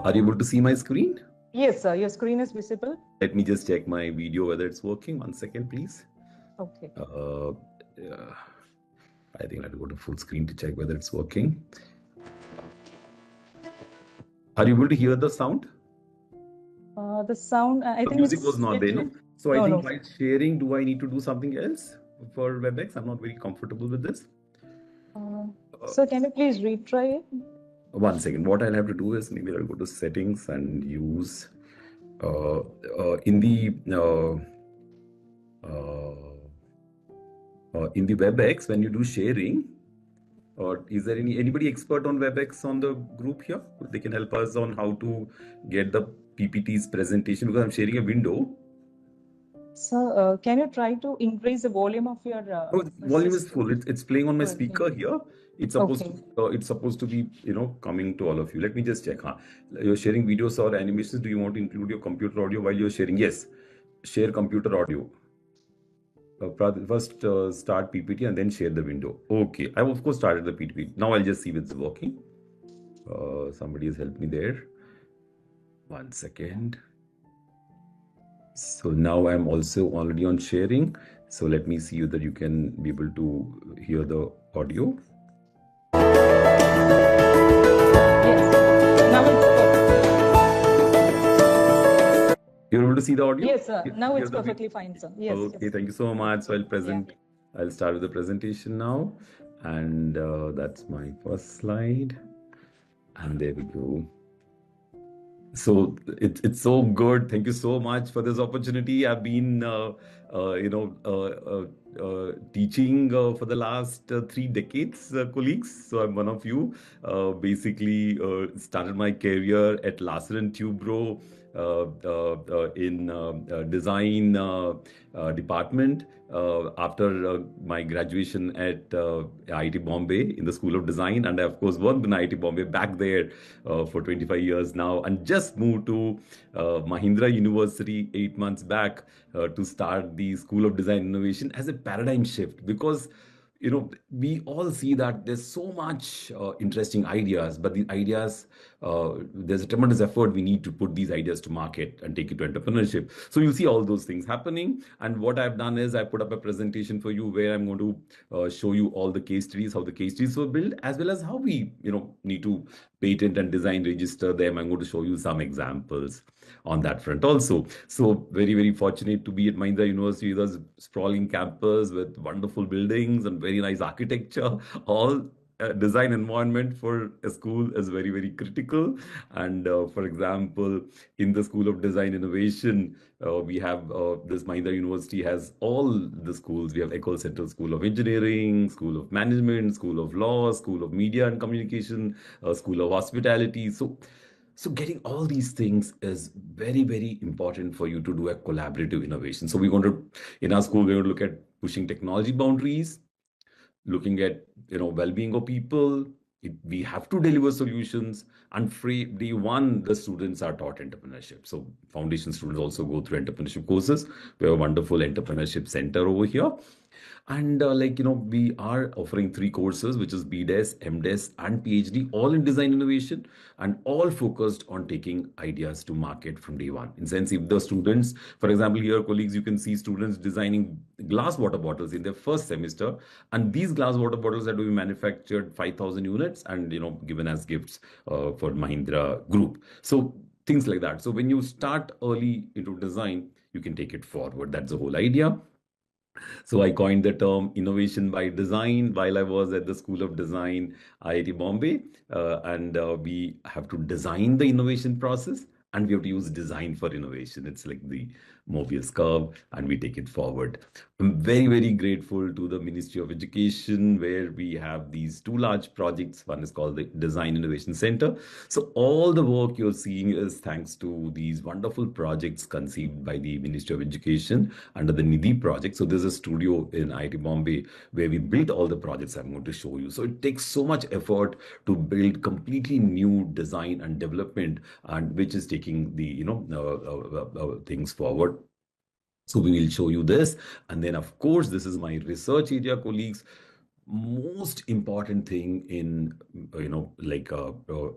Are you able to see my screen? Yes, sir. Your screen is visible. Let me just check my video whether it's working. 1 second, please. Okay. Yeah. I think I have to go to full screen to check whether it's working. Are you able to hear the sound? The sound, I think music was not there, no? So I think while sharing, do I need to do something else for WebEx? I'm not very comfortable with this. So can you please retry it? 1 second. What I'll have to do is maybe I'll go to settings and use in the WebEx when you do sharing. Or is there anybody expert on WebEx on the group here? They can help us on how to get the PPT's presentation because I'm sharing a window. So can you try to increase the volume of your? Volume is full. It's playing on my speaker here. It's supposed to be coming to all of you. Let me just check. You're sharing videos or animations. Do you want to include your computer audio while you're sharing? Yes. Share computer audio. First start PPT and then share the window. Okay, I of course started the PPT. Now I'll just see if it's working. Somebody has helped me there. 1 second. So now I'm also already on sharing. So let me see whether you can be able to hear the audio. Yes, now it's perfect. You're able to see the audio? Yes, sir. Now it's perfectly fine, sir. Yes. Okay, yes. Thank you so much. So I'll start with the presentation now. And that's my first slide. And there we go. So it's so good. Thank you so much for this opportunity. I've been, teaching for the last 3 decades, colleagues. So I'm one of you. Basically, started my career at Larsen & Toubro in design department after my graduation at IIT Bombay in the School of Design, and I of course worked in IIT Bombay back there for 25 years now, and just moved to Mahindra University 8 months back to start the School of Design Innovation as a paradigm shift, because we all see that there's so much interesting ideas, but the ideas, there's a tremendous effort we need to put these ideas to market and take it to entrepreneurship. So you see all those things happening. And what I've done is I put up a presentation for you where I'm going to show you all the case studies, how the case studies were built, as well as how we, need to patent and design register them. I'm going to show you some examples on that front also. So very, very fortunate to be at Mahindra University with a sprawling campus with wonderful buildings and very nice architecture. All design environment for a school is very, very critical. And for example, in the School of Design Innovation, we have this Mahindra University has all the schools. We have Ecole Central School of Engineering, School of Management, School of Law, School of Media and Communication, School of Hospitality. So getting all these things is very, very important for you to do a collaborative innovation. So we're going to, in our school, we're going to look at pushing technology boundaries, looking at, well-being of people. We have to deliver solutions, and day one, the students are taught entrepreneurship. So foundation students also go through entrepreneurship courses. We have a wonderful entrepreneurship center over here. And we are offering 3 courses, which is BDes, MDes, and PhD, all in design innovation, and all focused on taking ideas to market from day one. In sense, if the students, for example, here, colleagues, you can see students designing glass water bottles in their first semester, and these glass water bottles are to be manufactured 5,000 units and given as gifts for Mahindra Group. So things like that. So when you start early into design, you can take it forward. That's the whole idea. So I coined the term innovation by design while I was at the School of Design, IIT Bombay. And we have to design the innovation process, and we have to use design for innovation. It's like the Mobius curve, and we take it forward. I'm very, very grateful to the Ministry of Education, where we have these 2 large projects. One is called the Design Innovation Center. So all the work you're seeing is thanks to these wonderful projects conceived by the Ministry of Education under the Nidhi project. So there's a studio in IIT Bombay where we built all the projects I'm going to show you. So it takes so much effort to build completely new design and development, and which is taking the things forward. So we will show you this. And then, of course, this is my research area, colleagues. most important thing in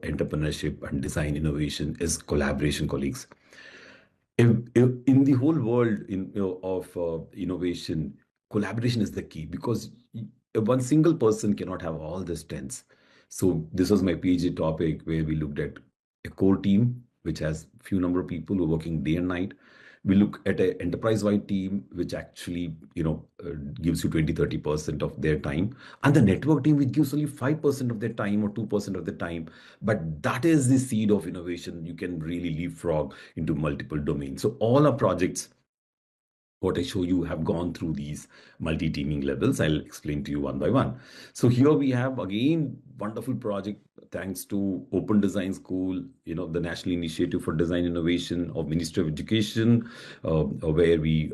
entrepreneurship and design innovation is collaboration, colleagues. If in the whole world of innovation, collaboration is the key, because one single person cannot have all the strengths. So this was my PhD topic, where we looked at a core team which has few number of people who are working day and night. We look at an enterprise-wide team which actually gives you 20-30% of their time, and the network team which gives only 5% of their time or 2% of the time. But that is the seed of innovation. You can really leapfrog into multiple domains. So all our projects, what I show you, have gone through these multi-teaming levels. I'll explain to you one by one. So here we have again wonderful project thanks to Open Design School, the National Initiative for Design Innovation of Ministry of Education, where we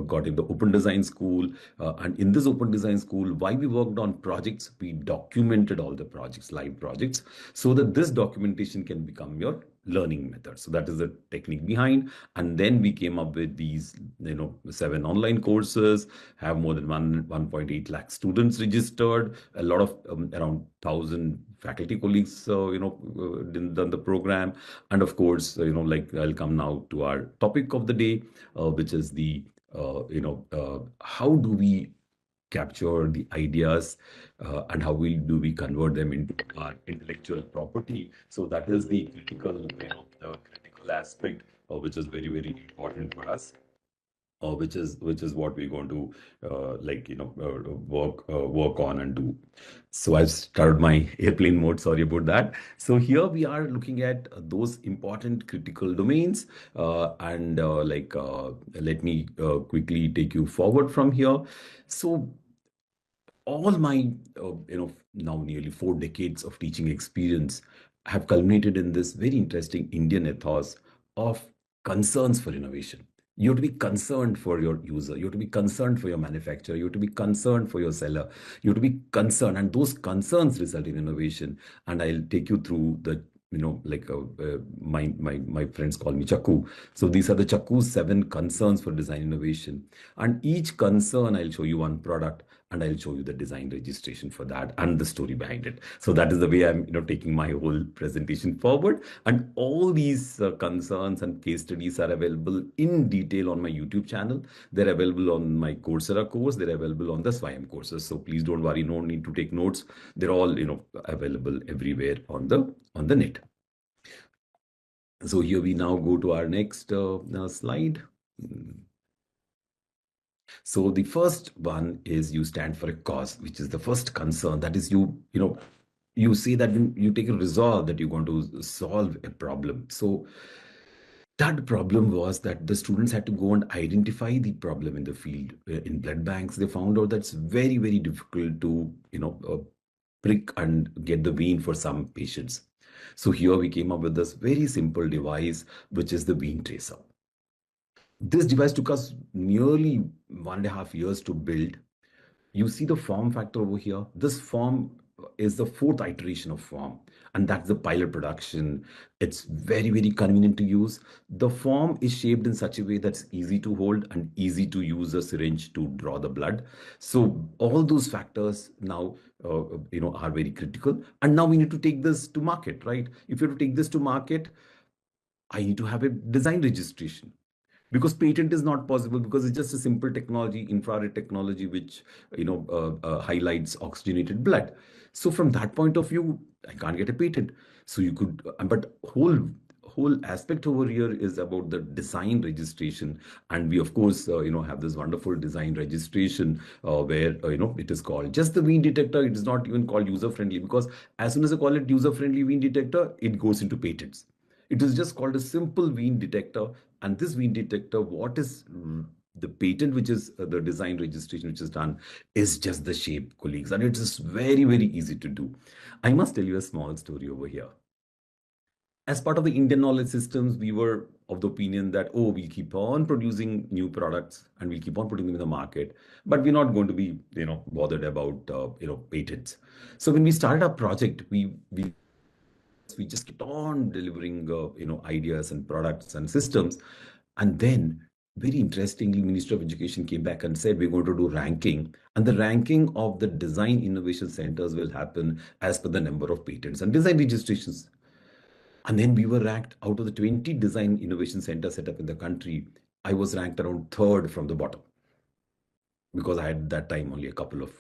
got in the Open Design School. And in this Open Design School, while we worked on projects, we documented all the projects, live projects, so that this documentation can become your learning method. So that is the technique behind. And then we came up with these 7 online courses, have more than 1.8 lakh students registered, a lot of around 1,000 faculty colleagues done the program. And of course, I'll come now to our topic of the day, which is the how do we capture the ideas, and how do we convert them into our intellectual property. So that is the critical aspect, which is very, very important for us, which is what we're going to work on and do. So I've started my airplane mode. Sorry about that. So here we are looking at those important critical domains, and let me quickly take you forward from here. So all my now nearly 4 decades of teaching experience have culminated in this very interesting Indian ethos of concerns for innovation. You have to be concerned for your user, you have to be concerned for your manufacturer, you have to be concerned for your seller, you have to be concerned, and those concerns result in innovation. And I'll take you through the my friends call me Chakku. So these are the Chakku's 7 concerns for design innovation. And each concern, I'll show you one product, and I'll show you the design registration for that and the story behind it. So that is the way I'm taking my whole presentation forward. And all these concerns and case studies are available in detail on my YouTube channel. They're available on my Coursera course. They're available on the Swayam courses. So please don't worry, no need to take notes. They're all available everywhere on the net. So here we now go to our next slide. So the first one is you stand for a cause, which is the first concern. That is you say that you take a resolve that you're going to solve a problem. So that problem was that the students had to go and identify the problem in the field. In blood banks, they found out that's very, very difficult to prick and get the vein for some patients. So here we came up with this very simple device, which is the vein tracer. This device took us nearly 1.5 years to build. You see the form factor over here. This form is the 4th iteration of form, and that's the pilot production. It's very, very convenient to use. The form is shaped in such a way that's easy to hold and easy to use a syringe to draw the blood. So all those factors now are very critical. And now we need to take this to market, right? If you have to take this to market, I need to have a design registration, because patent is not possible, because it's just a simple technology, infrared technology, which highlights oxygenated blood. So from that point of view, I can't get a patent. So you could, but whole aspect over here is about the design registration. And we of course have this wonderful design registration, where it is called just the vein detector. It is not even called user friendly, because as soon as I call it user friendly vein detector, it goes into patents. It is just called a simple vein detector. And this vein detector, what is the patent, which is the design registration, which is done, is just the shape, colleagues. And it is very, very easy to do. I must tell you a small story over here. As part of the Indian knowledge systems, we were of the opinion that, oh, we'll keep on producing new products and we'll keep on putting them in the market, but we're not going to be, bothered about, patents. So when we started our project, we just kept on delivering, ideas and products and systems. And then very interestingly, Ministry of Education came back and said we're going to do ranking, and the ranking of the design innovation centers will happen as per the number of patents and design registrations. And then we were ranked out of the 20 design innovation centers set up in the country. I was ranked around third from the bottom because I had that time only a couple of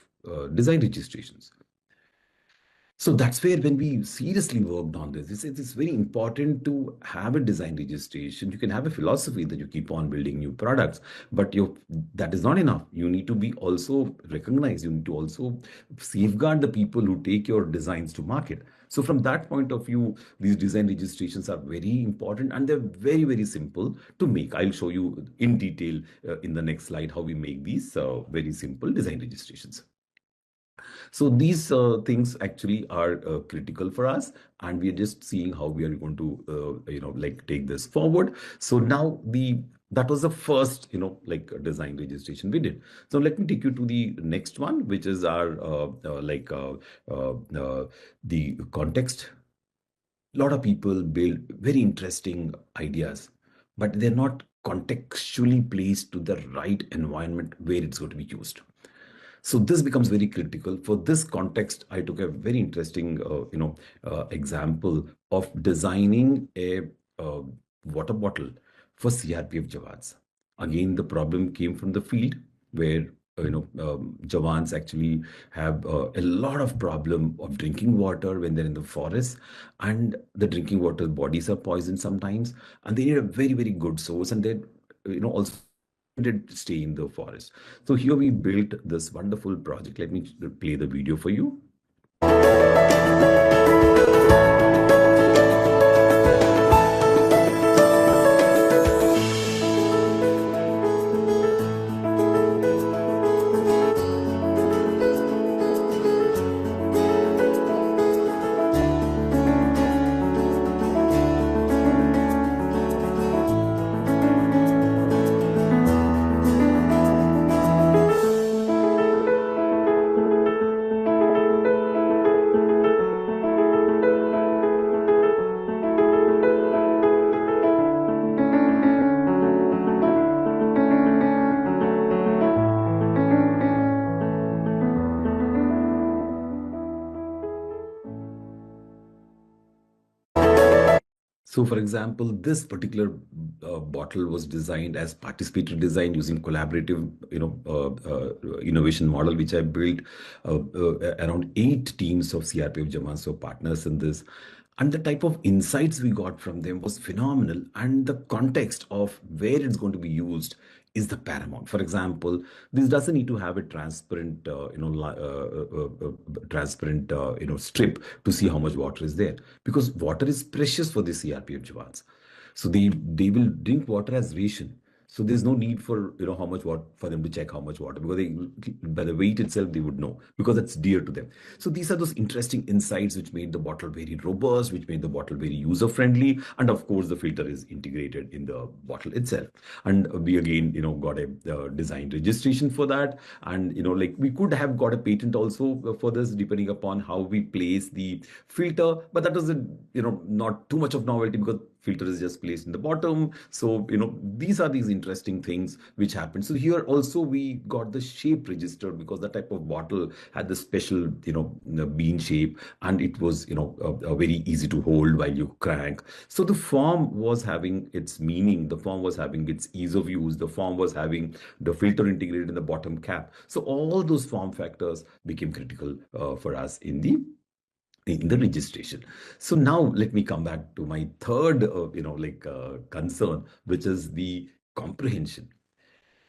design registrations. So that's where when we seriously worked on this, it's very important to have a design registration. You can have a philosophy that you keep on building new products, but that is not enough. You need to be also recognized. You need to also safeguard the people who take your designs to market. So from that point of view, these design registrations are very important and they're very, very simple to make. I'll show you in detail in the next slide how we make these very simple design registrations. So these things actually are critical for us, and we are just seeing how we are going to, like take this forward. So now that was the first, design registration we did. So let me take you to the next one, which is our the context. A lot of people build very interesting ideas, but they're not contextually placed to the right environment where it's going to be used. So this becomes very critical. For this context, I took a very interesting, example of designing a water bottle for CRPF jawans. Again, the problem came from the field where jawans actually have a lot of problem of drinking water when they're in the forest, and the drinking water bodies are poisoned sometimes, and they need a very, very good source, and they also did stay in the forest. So here we built this wonderful project. Let me play the video for you. So, for example, this particular bottle was designed as participatory design using collaborative, innovation model, which I built around 8 teams of CRPF Jawans, so partners in this. And the type of insights we got from them was phenomenal. And the context of where it's going to be used is the paramount. For example, this doesn't need to have a transparent, transparent, strip to see how much water is there, because water is precious for the CRPF jawans. So they will drink water as ration. So there's no need for how much water for them to check how much water, because by the weight itself they would know, because that's dear to them. So these are those interesting insights which made the bottle very robust, which made the bottle very user friendly, and of course the filter is integrated in the bottle itself. And we again got a design registration for that, and like we could have got a patent also for this, depending upon how we place the filter, but that was not too much of novelty because filter is just placed in the bottom. So these interesting things which happen. So here also we got the shape registered because the type of bottle had the special bean shape, and it was very easy to hold while you crank. So the form was having its meaning, the form was having its ease of use, the form was having the filter integrated in the bottom cap. So all those form factors became critical for us in the registration. So now let me come back to my third, concern, which is the comprehension.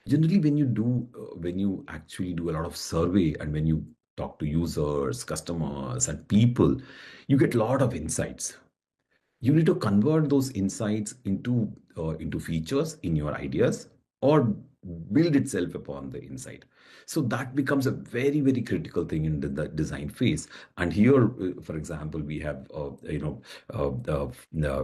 Generally, when you actually do a lot of survey and when you talk to users, customers, and people, you get a lot of insights. You need to convert those insights into features in your ideas, or build itself upon the inside. So that becomes a very, very critical thing in the design phase. And here, for example, we have,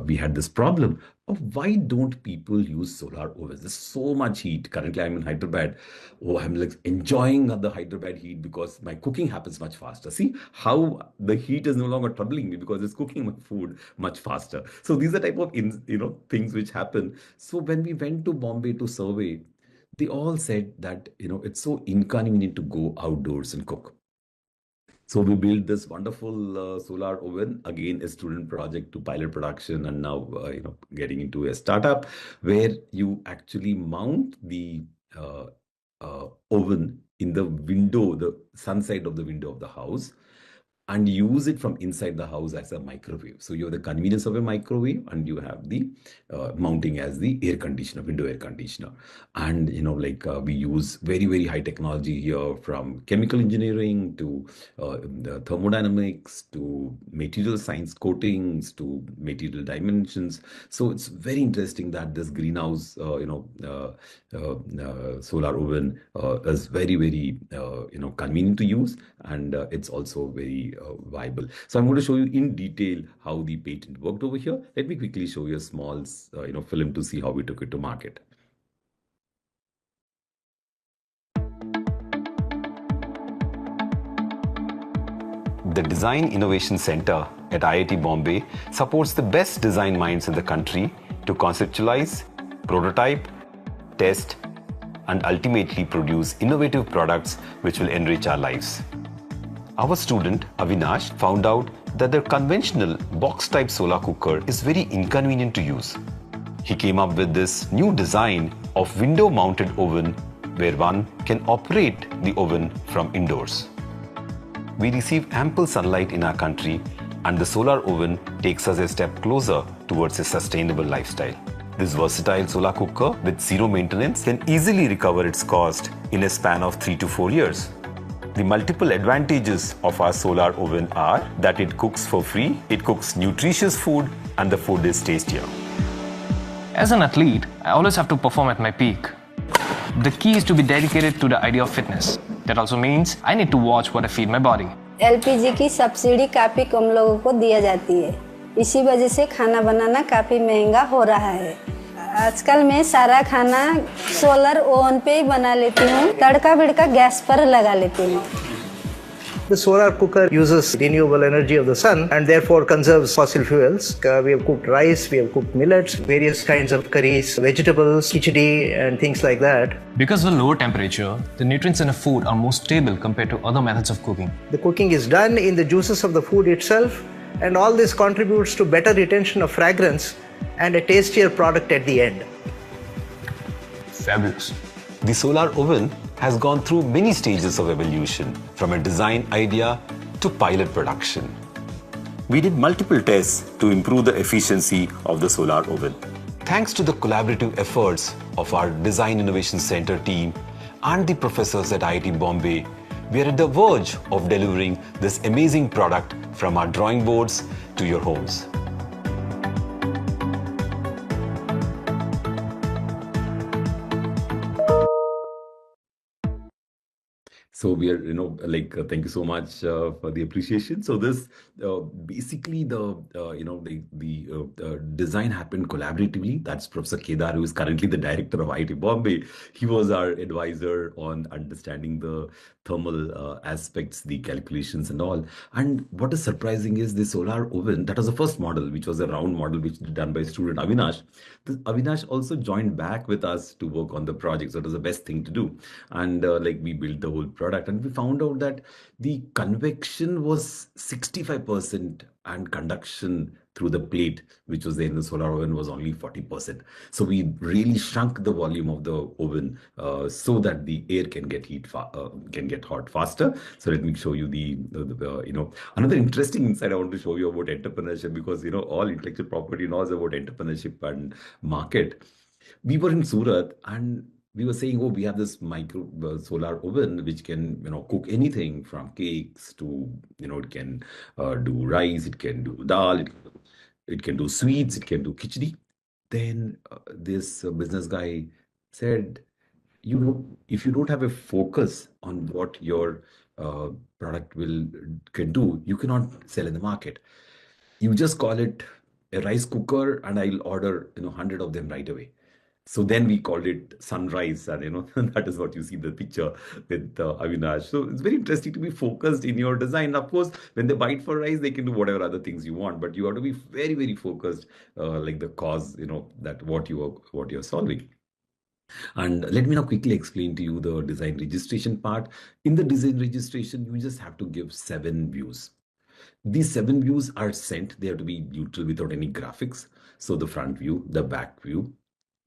we had this problem of why don't people use solar ovens? There's so much heat. Currently, I'm in Hyderabad. Oh, I'm like enjoying the Hyderabad heat because my cooking happens much faster. See how the heat is no longer troubling me because it's cooking my food much faster. So these are type of things which happen. So when we went to Bombay to survey, they all said that it's so inconvenient to go outdoors and cook. So we built this wonderful solar oven, again a student project to pilot production, and now getting into a startup where you actually mount the uh, oven in the window, the sun side of the window of the house, and use it from inside the house as a microwave. So you have the convenience of a microwave, and you have the mounting as the air conditioner, window air conditioner. And we use very, very high technology here, from chemical engineering to the thermodynamics to material science coatings to material dimensions. So it's very interesting that this greenhouse solar oven is very, very convenient to use, and it's also very viable. So I'm going to show you in detail how the patent worked over here. Let me quickly show you a small film to see how we took it to market. The Design Innovation Center at IIT Bombay supports the best design minds in the country to conceptualize, prototype, test, and ultimately produce innovative products which will enrich our lives. Our student Avinash found out that the conventional box-type solar cooker is very inconvenient to use. He came up with this new design of window-mounted oven where one can operate the oven from indoors. We receive ample sunlight in our country, and the solar oven takes us a step closer towards a sustainable lifestyle. This versatile solar cooker with zero maintenance can easily recover its cost in a span of 3 to 4 years. The multiple advantages of our solar oven are that it cooks for free, it cooks nutritious food, and the food is tastier. As an athlete, I always have to perform at my peak. The key is to be dedicated to the idea of fitness. That also means I need to watch what I feed my body. LPG की subsidy काफ़ी कम लोगों को दिया जाती है, इसी वजह से खाना बनाना काफ़ी महंगा हो रहा है। आजकल मैं सारा खाना सोलर ओवन पे ही बना लेती हूँ, तड़का बिड़का गैस पर लगा लेती हूँ। The solar cooker uses renewable energy of the sun and therefore conserves fossil fuels. We have cooked rice, we have cooked millets, various kinds of curries, vegetables, khichdi and things like that. Because of the lower temperature, the nutrients in a food are more stable compared to other methods of cooking. The cooking is done in the juices of the food itself, and all this contributes to better retention of fragrance and a tastier product at the end. Fabulous. The solar oven has gone through many stages of evolution, from a design idea to pilot production. We did multiple tests to improve the efficiency of the solar oven. Thanks to the collaborative efforts of our Design Innovation Center team and the professors at IIT Bombay, we are at the verge of delivering this amazing product from our drawing boards to your homes. So we are, thank you so much for the appreciation. So this basically the design happened collaboratively. That's Professor Kedar, who is currently the director of IIT Bombay. He was our advisor on understanding the thermal aspects, the calculations and all. And what is surprising is the solar oven, that was the first model, which was a round model, which was done by student Avinash. Avinash also joined back with us to work on the project. So it was the best thing to do. And we built the whole product, and we found out that the convection was 65% and conduction through the plate, which was there in the solar oven, was only 40%. So we really shrunk the volume of the oven so that the air can get hot faster. So let me show you the another interesting insight I want to show you about entrepreneurship, because all intellectual property knows about entrepreneurship and market. We were in Surat, and we were saying, oh, we have this micro solar oven which can cook anything from cakes to it can do rice, it can do dal, it can do sweets, it can do khichdi. Then this business guy said, if you don't have a focus on what your uh, product will can do, you cannot sell in the market. You just call it a rice cooker, and I'll order 100 of them right away. So then we called it sunrise, and that is what you see the picture with Avinash. So it's very interesting to be focused in your design. Of course, when they bite for rice, they can do whatever other things you want, but you have to be very, very focused, like the cause, that what you're solving. And let me now quickly explain to you the design registration part. In the design registration, you just have to give 7 views. These 7 views are sent. They have to be neutral without any graphics. So the front view, the back view,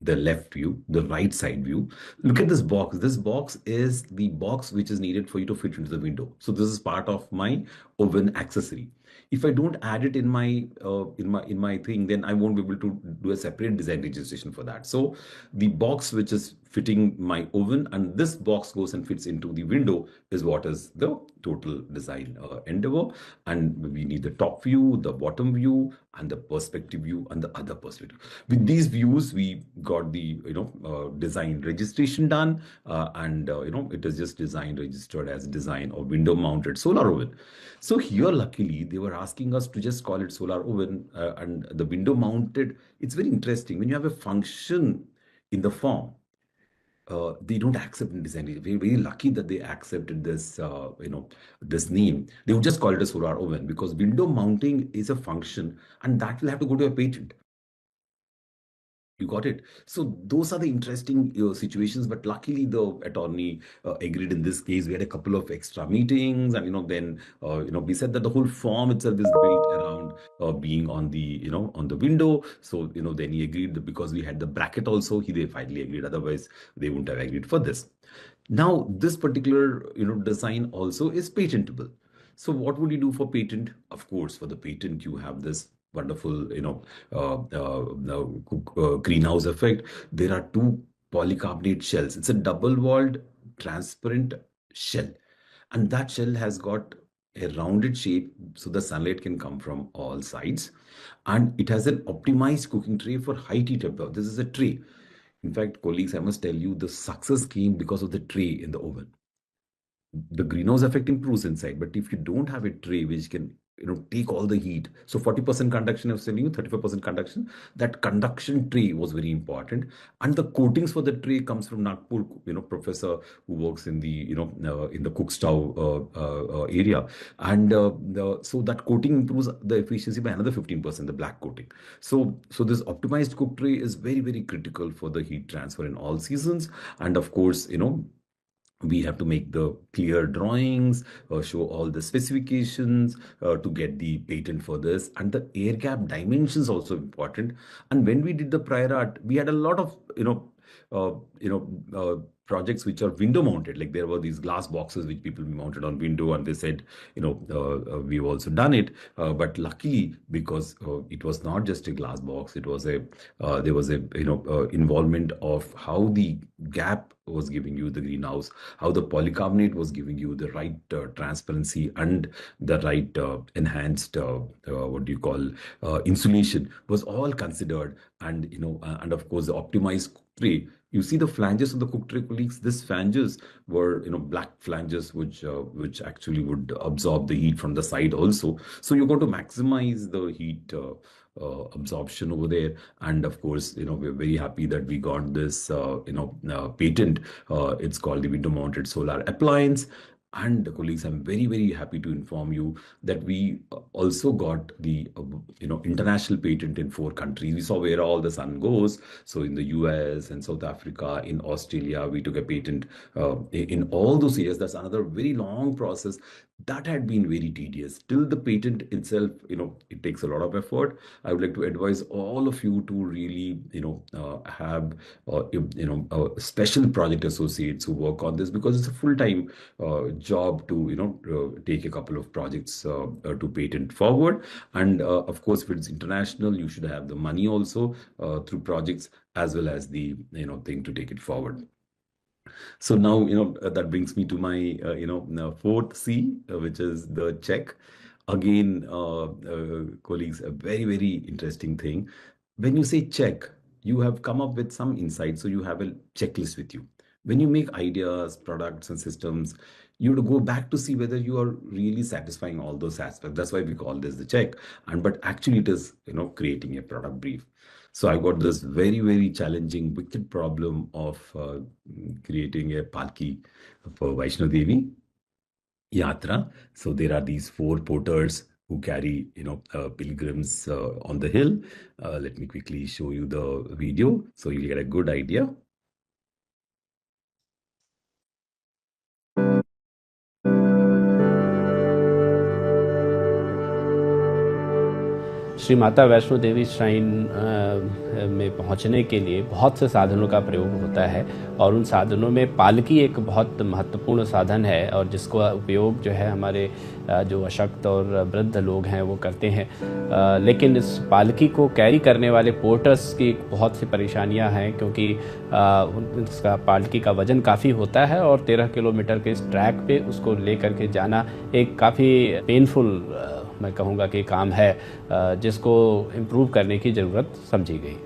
the left view, the right side view. Look at this box. This box is the box which is needed for you to fit into the window. So this is part of my oven accessory. If I don't add it in my thing, then I won't be able to do a separate design registration for that. So the box which is fitting my oven and this box goes and fits into the window is what is the total design endeavor. And we need the top view, the bottom view, and the perspective view, and the other perspective. With these views, we got the design registration done, and it is just design registered as design or window mounted solar oven. So here, luckily, they were asking us to just call it solar oven, and the window mounted. It's very interesting when you have a function in the form. They don't accept in design. We're very lucky that they accepted this name. They would just call it a solar oven because window mounting is a function, and that will have to go to a patent. You got it. So those are the interesting situations. But luckily, the attorney agreed in this case. We had a couple of extra meetings, and then we said that the whole form itself is built around being on the window. So then he agreed that because we had the bracket also, they finally agreed. Otherwise, they wouldn't have agreed for this. Now, this particular design also is patentable. So what would you do for patent? Of course, for the patent, you have this wonderful, greenhouse effect. There are two polycarbonate shells. It's a double-walled, transparent shell, and that shell has got a rounded shape, so the sunlight can come from all sides, and it has an optimized cooking tray for high heat temperature. This is a tray. In fact, colleagues, I must tell you, the success came because of the tray in the oven. The greenhouse effect improves inside, but if you don't have a tray which can take all the heat, so 40% conduction, I was telling you, 35% conduction, that conduction tray was very important. And the coatings for the tray comes from Nagpur, professor who works in the in the cook stove area. And so that coating improves the efficiency by another 15%, the black coating. So this optimized cook tray is very, very critical for the heat transfer in all seasons. And of course, we have to make the clear drawings, show all the specifications to get the patent for this. And the air gap dimensions also important. And when we did the prior art, we had a lot of projects which are window mounted. Like there were these glass boxes which people mounted on window, and they said, we've also done it. But luckily, because it was not just a glass box, it was there was a involvement of how the gap was giving you the greenhouse, how the polycarbonate was giving you the right transparency and the right enhanced what do you call insulation was all considered. And and of course the optimized tray. You see the flanges of the cook tray, colleagues. These flanges were black flanges which actually would absorb the heat from the side also. So you're going to maximize the heat absorption over there. And of course, we're very happy that we got this patent. It's called the window mounted solar appliance. And colleagues, I'm very, very happy to inform you that we also got the international patent in 4 countries. We saw where all the sun goes. So in the US and South Africa, in Australia, we took a patent in all those areas. That's another very long process that had been very tedious. Till the patent itself, it takes a lot of effort. I would like to advise all of you to really, have, special project associates who work on this, because it's a full-time job to, take a couple of projects to patent forward. And of course, if it's international, you should have the money also through projects as well as the, thing to take it forward. So now, that brings me to my, fourth C, which is the check. Again, colleagues, a very, very interesting thing. When you say check, you have come up with some insight. So you have a checklist with you. when you make ideas, products, and systems, you have to go back to see whether you are really satisfying all those aspects. That's why we call this the check. And but actually, it is creating a product brief. So I got this very, very challenging, wicked problem of creating a palki for Vaishno Devi Yatra. So there are these four porters who carry, pilgrims on the hill. Let me quickly show you the video so you'll get a good idea. Shri Mata Vaishno Devi shrine में पहुंचने के लिए बहुत से साधनों का प्रयोग होता है और उन साधनों में पालकी एक बहुत महत्वपूर्ण साधन है और जिसका उपयोग जो है हमारे जो अशक्त और वृद्ध लोग हैं वो करते हैं। लेकिन इस पालकी को कैरी करने वाले पोर्टर्स की बहुत सी परेशानियां हैं क्योंकि इसका पालकी का वजन काफ़ी होता है और 13 किलोमीटर के इस ट्रैक पे उसको ले करके जाना एक काफ़ी पेनफुल मैं कहूँगा कि काम है जिसको इम्प्रूव करने की ज़रूरत समझी गई।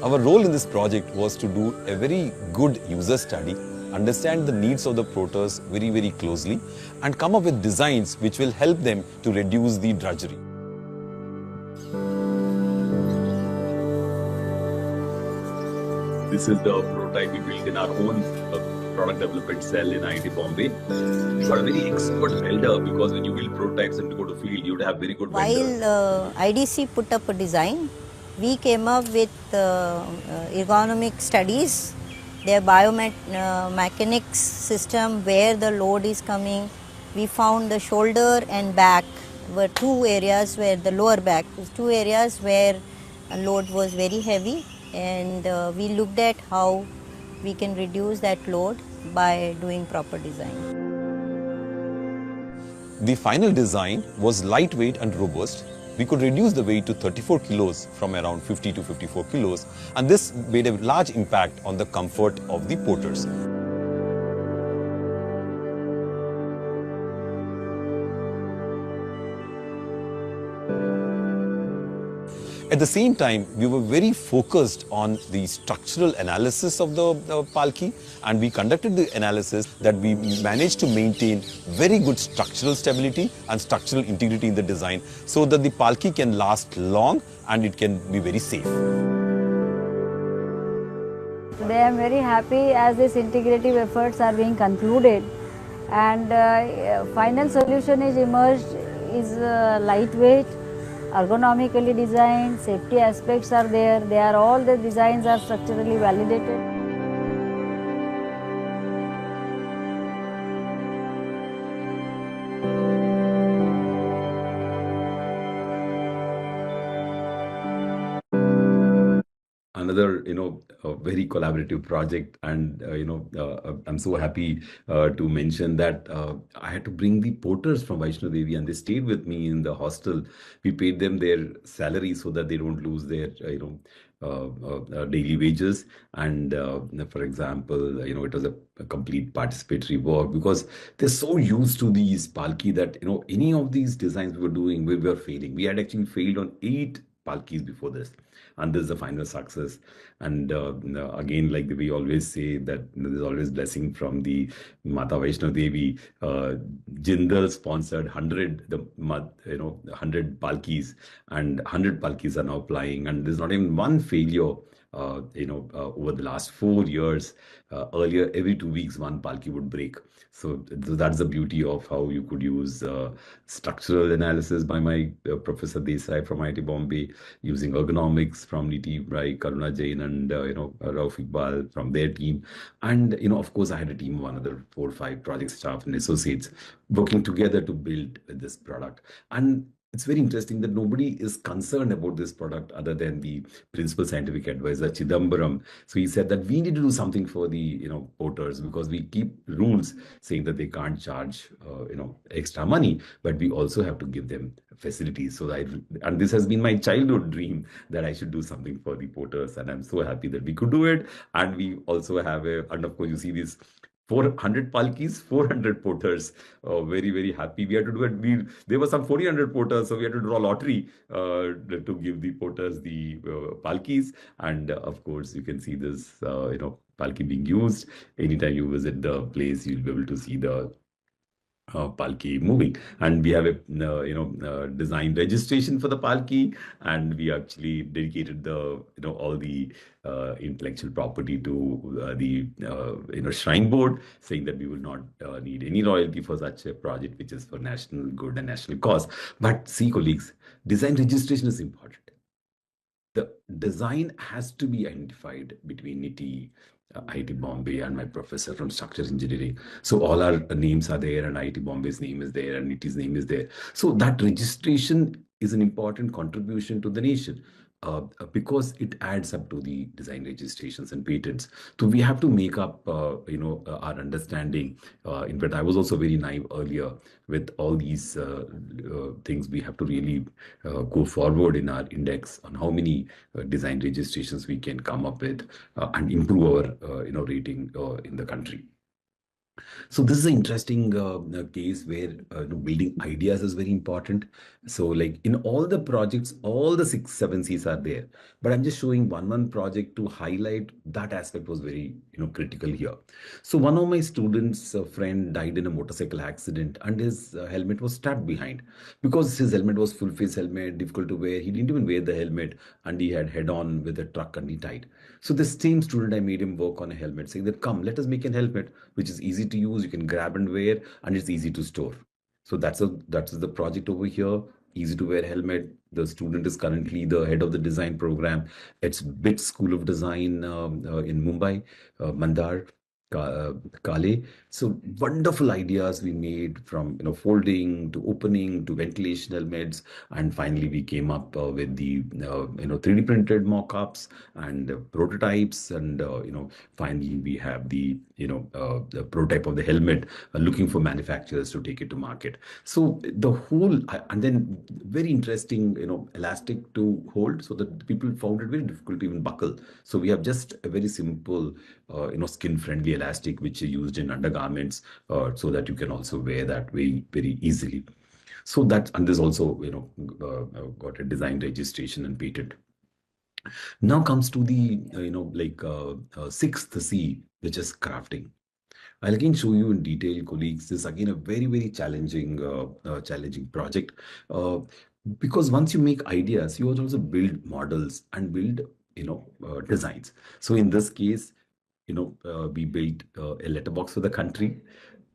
Our role in this project was to do a very good user study, understand the needs of the porters very, very closely, and come up with designs which will help them to reduce the drudgery. This is the prototype we built in our own product development cell in IIT Bombay. We got a very expert welder because when you build prototypes and to go to field, you would have very good welders. While IDC put up a design, we came up with ergonomic studies, their biomechanics system, where the load is coming. We found the shoulder and back were two areas where the lower back was two areas where a load was very heavy, and we looked at how we can reduce that load by doing proper design. The final design was lightweight and robust. We could reduce the weight to 34 kilos from around 50 to 54 kilos, and this made a large impact on the comfort of the porters. At the same time, we were very focused on the structural analysis of the palki, and we conducted the analysis that we managed to maintain very good structural stability and structural integrity in the design so that the palki can last long and it can be very safe. Today I am very happy as these integrative efforts are being concluded, and final solution is emerged is lightweight, ergonomically designed, safety aspects are there, all the designs are structurally validated. Another, a very collaborative project, and I'm so happy to mention that I had to bring the porters from Vaishno Devi, and they stayed with me in the hostel. We paid them their salary so that they don't lose their, daily wages. And for example, it was a complete participatory work because they're so used to these palki that any of these designs we were doing, we were failing. We had actually failed on 8 palkis before this, and this is the final success. And again, like we always say that there's always blessing from the Mata Vaishno Devi. Jindal sponsored 100 palkis, and 100 palkis are now flying, and there's not even one failure. Over the last 4 years, earlier every 2 weeks one palki would break. So that's the beauty of how you could use structural analysis by my Professor Desai from IIT Bombay, using ergonomics from Niti Rai, Karuna Jain, and Rauf Iqbal from their team. And of course, I had a team of another 4 or 5 project staff and associates working together to build this product. And it's very interesting that nobody is concerned about this product other than the principal scientific advisor, Chidambaram. So he said that we need to do something for the porters, because we keep rules saying that they can't charge extra money, but we also have to give them facilities. So and this has been my childhood dream that I should do something for the porters, and I'm so happy that we could do it. And we also have and of course you see this 400 palkis, 400 porters. Very, very happy. We had to do it. There were some 400 porters, so we had to draw lottery to give the porters the palkis. And of course, you can see this, palki being used. Anytime you visit the place, you'll be able to see the palki moving, and we have a design registration for the palki, and we actually dedicated the all the intellectual property to the shrine board, saying that we will not need any royalty for such a project which is for national good and national cause. But see, colleagues, design registration is important. The design has to be identified between NITI, IIT Bombay, and my professor from structural engineering. So all our names are there, and IIT Bombay's name is there, and NITI's name is there. So that registration is an important contribution to the nation. Because it adds up to the design registrations and patents. So we have to make up, our understanding. In fact, I was also very naive earlier with all these things. We have to really go forward in our index on how many design registrations we can come up with and improve our, rating in the country. So this is an interesting case where building ideas is very important. So like in all the projects, all the 6, 7 C's are there. But I'm just showing one project to highlight that aspect was very critical here. So one of my students' friend died in a motorcycle accident, and his helmet was strapped behind because his helmet was full face helmet, difficult to wear. He didn't even wear the helmet, and he had head on with a truck and he died. So the same student, I made him work on a helmet, saying that come, let us make a helmet which is easy to use, you can grab and wear, and it's easy to store. So that's the project over here. Easy to wear helmet. The student is currently the head of the design program. It's BIT School of Design in Mumbai, Mandar. Kale. So wonderful ideas we made, from folding to opening to ventilation helmets, and finally we came up with the 3D printed mock-ups and prototypes, and finally we have the the prototype of the helmet, looking for manufacturers to take it to market. So the whole and then very interesting elastic to hold, so that people found it very difficult to even buckle. So we have just a very simple skin friendly elastic which is used in undergarments, so that you can also wear that very easily. So that, and this also got a design registration and patent. Now comes to the sixth C, which is crafting. I'll again show you in detail, colleagues. This is again a very challenging project, because once you make ideas, you also build models and build designs. So in this case, we built a letterbox for the country.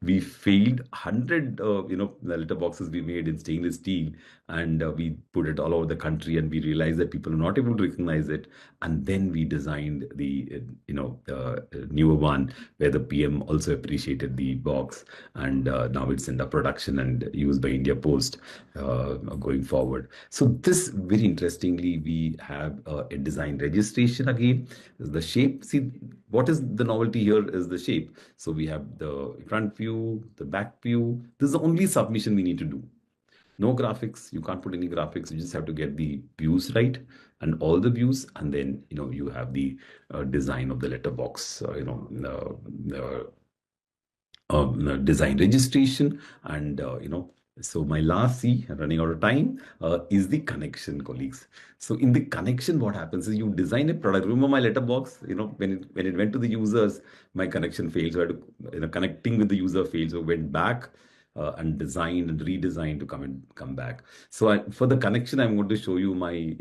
We failed 100 letterboxes we made in stainless steel, and we put it all over the country, and we realized that people are not able to recognize it. And then we designed the newer one, where the PM also appreciated the box, and now it's under production and used by India Post going forward. So this, very interestingly, we have a design registration again. The shape, see, what is the novelty here is the shape. So we have the front view, the back view. This is the only submission we need to do. No graphics. You can't put any graphics. You just have to get the views right, and all the views, and then you have the design of the letterbox. Design registration, and so my last C, running out of time, is the connection, colleagues. So in the connection, what happens is you design a product. Remember my letterbox, when it went to the users, my connection failed. So I had to, connecting with the user failed. So went back and designed and redesigned to come back. So for the connection, I'm going to show you my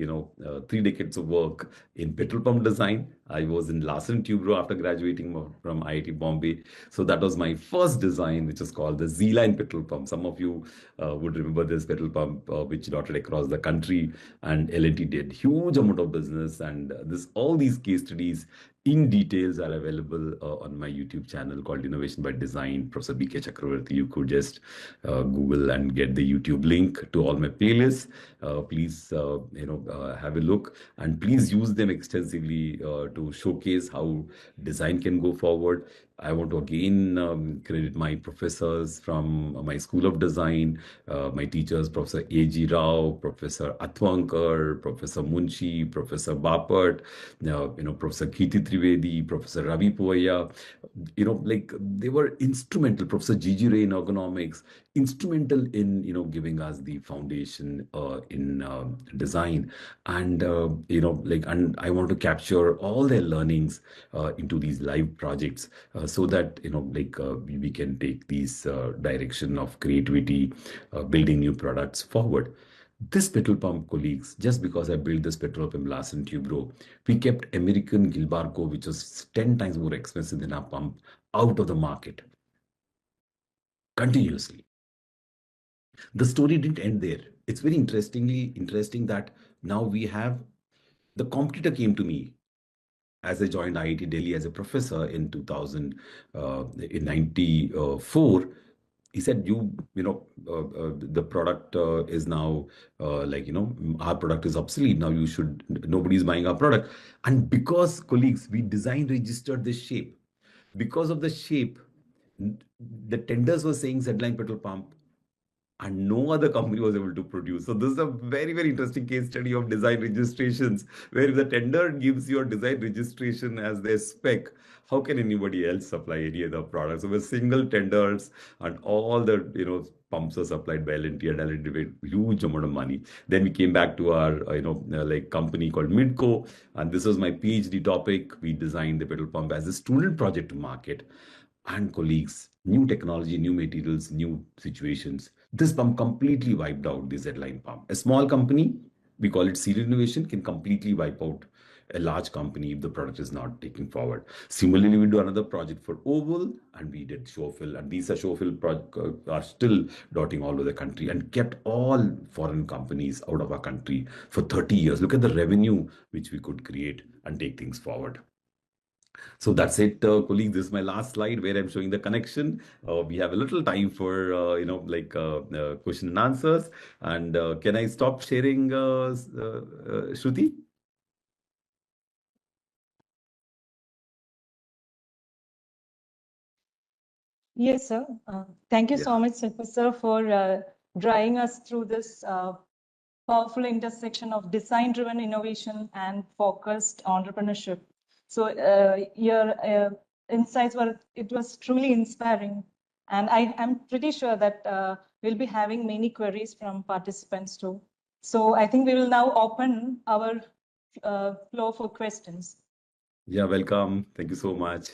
3 decades of work in petrol pump design. I was in Larsen & Toubro after graduating from IIT Bombay. So that was my first design, which is called the Z-Line petrol pump. Some of you would remember this petrol pump, which dotted across the country, and L&T did huge amount of business. And all these case studies in details are available on my YouTube channel called Innovation by Design, Professor B.K. Chakravarti. You could just Google and get the YouTube link to all my playlists. Please, have a look, and please use them extensively to showcase how design can go forward. I want to again credit my professors from my School of Design, my teachers, Professor A.G. Rao, Professor Atwankar, Professor Munshi, Professor Bapat, Professor Kirti Trivedi, Professor Ravi Puvaya. Like they were instrumental. Professor Gigi Ray in ergonomics, instrumental in giving us the foundation in design, and and I want to capture all their learnings into these live projects so that we can take these direction of creativity, building new products forward. This petrol pump, colleagues, just because I built this petrol pump last in Tubro, we kept American Gilbarco, which was 10 times more expensive than our pump, out of the market continuously. The story didn't end there. It's very interesting that now we have the competitor came to me as I joined IIT Delhi as a professor in 2000, in 94. He said, the product is now our product is obsolete. Now nobody's buying our product. And because, colleagues, we design registered this shape, because of the shape, the tenders were saying Zedline petrol pump, and no other company was able to produce. So this is a very, very interesting case study of design registrations, where if the tender gives your design registration as their spec, how can anybody else supply any other products? So with single tenders and all the pumps are supplied by L&T, and L&T made huge amount of money. Then we came back to our company called Midco, and this was my PhD topic. We designed the petrol pump as a student project to market. And colleagues, new technology, new materials, new situations. This pump completely wiped out the Z-line pump. A small company, we call it serial innovation, can completely wipe out a large company if the product is not taken forward. Similarly, we do another project for Oval, and we did Showfill, and these are Showfill are still dotting all over the country, and kept all foreign companies out of our country for 30 years. Look at the revenue which we could create and take things forward. So that's it, colleagues. This is my last slide where I'm showing the connection. We have a little time for, question and answers. And can I stop sharing, Shruti? Yes, sir. Thank you Yeah. so much, sir, for drawing us through this powerful intersection of design-driven innovation and focused entrepreneurship. So your insights it was truly inspiring. And I am pretty sure that we'll be having many queries from participants too. So I think we will now open our floor for questions. Yeah, welcome. Thank you so much.